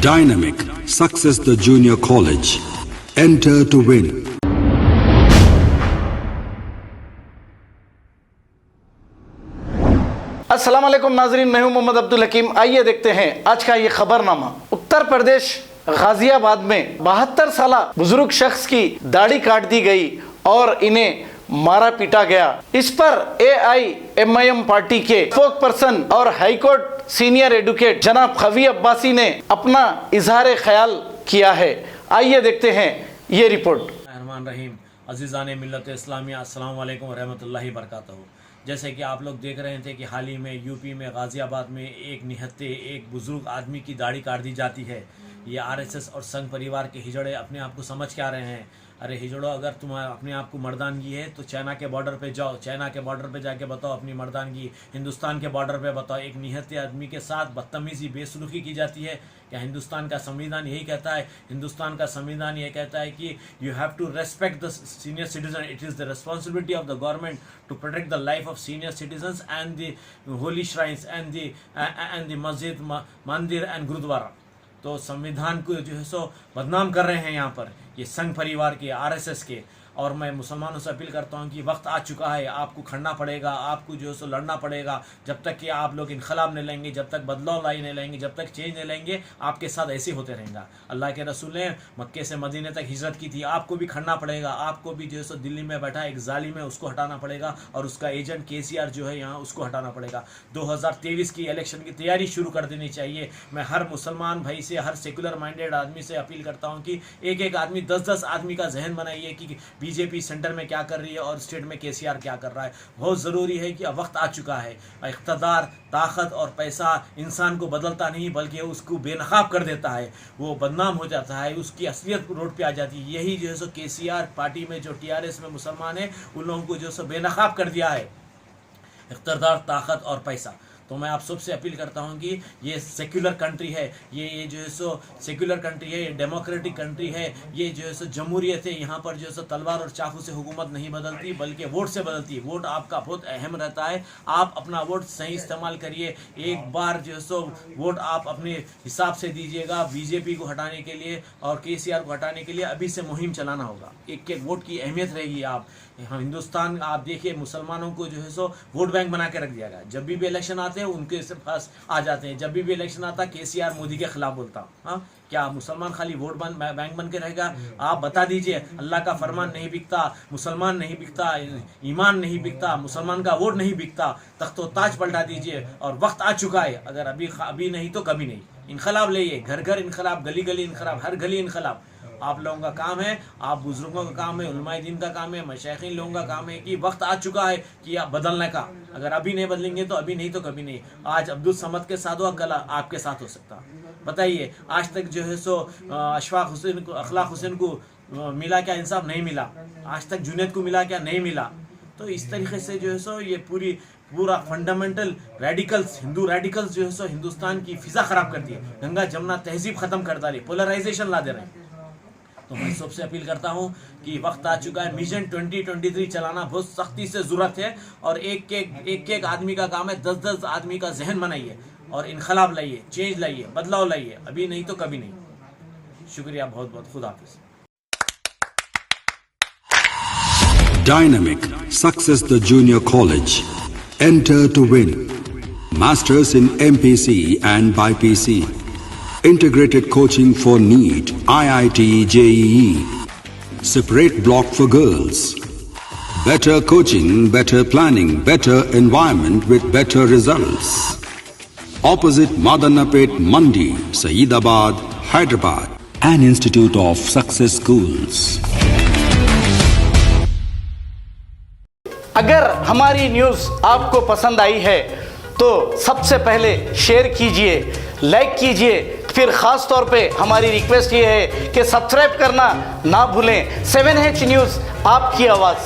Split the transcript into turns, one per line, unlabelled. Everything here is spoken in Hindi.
Dynamic Success the Junior College. Enter to win.
अस्सलाम वालेकुम नाजरीन, मैं हूं मोहम्मद अब्दुल हकीम। आइए देखते हैं आज का ये खबरनामा। उत्तर प्रदेश गाजियाबाद में 72 साल बुजुर्ग शख्स की दाढ़ी काट दी गई और इन्हें मारा पीटा गया। इस पर AIMIM पार्टी के स्पोक पर्सन और हाईकोर्ट सीनियर एडवोकेट जनाब खवी अब्बासी ने अपना इजहार ख्याल किया है। आइए देखते हैं ये रिपोर्ट।
रहमान रहीम, अज़ीज़ान मिल्लत इस्लामिया, अस्सलाम वालेकुम व रहमतुल्लाहि बरकातहू। जैसे कि आप लोग देख रहे थे कि हाल ही में यूपी में गाज़ियाबाद में एक निहत्ते एक बुज़ुर्ग आदमी की दाढ़ी काट दी जाती है। ये RSS और संघ परिवार के हिजड़े अपने आप को समझ के आ रहे हैं। अरे हिजड़ो, अगर तुम्हारा अपने आप को मर्दानगी है तो चाइना के बॉर्डर पे जाओ, चाइना के बॉर्डर पे जाके बताओ अपनी मर्दानगी। हिंदुस्तान के बॉर्डर पे बताओ। एक निहत्ते आदमी के साथ बदतमीज़ी बेसलूकी की जाती है। क्या हिंदुस्तान का संविधान यही कहता है? हिंदुस्तान का संविधान ये कहता है कि you have to respect the senior citizen. It is the responsibility of the government to protect the life of senior citizens and the holy shrines and the masjid, mandir and gurdwara. तो संविधान को जो है सो बदनाम कर रहे हैं यहाँ पर ये संघ परिवार के, RSS के। और मैं मुसलमानों से अपील करता हूँ कि वक्त आ चुका है, आपको खड़ना पड़ेगा, आपको जो है सो लड़ना पड़ेगा। जब तक कि आप लोग इनकलाब नहीं लेंगे, जब तक बदलाव लाई नहीं लेंगे, जब तक चेंज नहीं लेंगे, आपके साथ ऐसे होते रहेगा। अल्लाह के रसूल ने मक्के से मदीने तक हिजरत की थी। आपको भी खड़ना पड़ेगा। आपको भी जो है सो दिल्ली में बैठा एक जालिम है उसको हटाना पड़ेगा और उसका एजेंट KCR जो है यहाँ उसको हटाना पड़ेगा। 2023 की इलेक्शन की तैयारी शुरू कर देनी चाहिए। मैं हर मुसलमान भाई से, हर सेकुलर माइंडेड आदमी से अपील करता हूँ कि एक एक आदमी 10-10 आदमी का जहन बनाइए कि BJP सेंटर में क्या कर रही है और स्टेट में KCR क्या कर रहा है। बहुत ज़रूरी है कि अब वक्त आ चुका है। इक़्तिदार, ताकत और पैसा इंसान को बदलता नहीं बल्कि उसको बेनकाब कर देता है। वो बदनाम हो जाता है, उसकी असलियत रोड पे आ जाती है। यही जो है सो KCR पार्टी में जो TRS में मुसलमान है उन लोगों को जो है सो बेनकाब कर दिया है। इक़्तिदार, ताकत और पैसा। तो मैं आप सबसे अपील करता हूं कि ये सेक्युलर कंट्री है, ये जो है सो सेक्युलर कंट्री है, ये डेमोक्रेटिक कंट्री है, ये जो है सो जमहूरियत है। यहाँ पर जो है सो तलवार और चाकू से हुकूमत नहीं बदलती बल्कि वोट से बदलती है। वोट आपका बहुत अहम रहता है। आप अपना वोट सही इस्तेमाल करिए। एक बार जो है सो वोट आप अपने हिसाब से दीजिएगा। BJP को हटाने के लिए और KCR को हटाने के लिए अभी से मुहिम चलाना होगा। एक एक वोट की अहमियत रहेगी। आप हिंदुस्तान आप देखिए, मुसलमानों को जो है सो वोट बैंक बना के रख दिया गया। जब भी इलेक्शन आते हैं उनके पास आ जाते हैं। जब भी इलेक्शन आता KCR मोदी के खिलाफ बोलता। हाँ, क्या मुसलमान खाली वोट बैंक बन के रहेगा? आप बता दीजिए। अल्लाह का फरमान नहीं बिकता, मुसलमान नहीं बिकता, ईमान नहीं बिकता, मुसलमान का वोट नहीं बिकता। तख्तो ताज पलटा दीजिए और वक्त आ चुका है। अगर अभी नहीं तो कभी नहीं। इनकलाब लाइए, घर घर इनकलाब, गली गली इनकलाब, हर गली इनकलाब। आप लोगों का काम है, आप बुजुर्गों का काम है, उलमाए दीन का काम है, मशाइखीन लोगों का काम है कि वक्त आ चुका है कि आप बदलने का। अगर अभी नहीं बदलेंगे तो अभी नहीं तो कभी नहीं। आज अब्दुल समद के साथ हो, कल आपके साथ हो सकता। बताइए, आज तक जो है सो अखलाक हुसैन को मिला क्या? इंसाफ नहीं मिला। आज तक जुनैद को मिला क्या? नहीं मिला। तो इस तरीके से जो है सो ये पूरा फंडामेंटल रेडिकल्स, हिंदू रेडिकल्स जो है सो हिंदुस्तान की फिजा खराब कर दी है। गंगा जमुना तहजीब खत्म कर डाली, पोलराइजेशन ला दे रहे हैं। तो मैं सबसे अपील करता हूं कि वक्त आ चुका है। मिशन 2023 चलाना बहुत सख्ती से जरूरत है और एक आदमी का काम है। 10-10 आदमी का जहन बनाइए और इनकलाब लाइए, चेंज लाइए, बदलाव लाइए। अभी नहीं तो कभी नहीं। शुक्रिया बहुत बहुत। खुदा हाफिज़।
Dynamic Success the Junior College. Enter to win. Masters in MPC and BPC. Integrated coaching for NEET, IIT, JEE. Separate block for girls. Better coaching, better planning, better environment with better results. Opposite Madanapet Mandi, Saeedabad, Hyderabad. An Institute of Success Schools.
अगर हमारी न्यूज़ आपको पसंद आई है तो सबसे पहले शेयर कीजिए, लाइक कीजिए। फिर ख़ास तौर पे हमारी रिक्वेस्ट ये है कि सब्सक्राइब करना ना भूलें। 7H न्यूज़, आपकी आवाज़।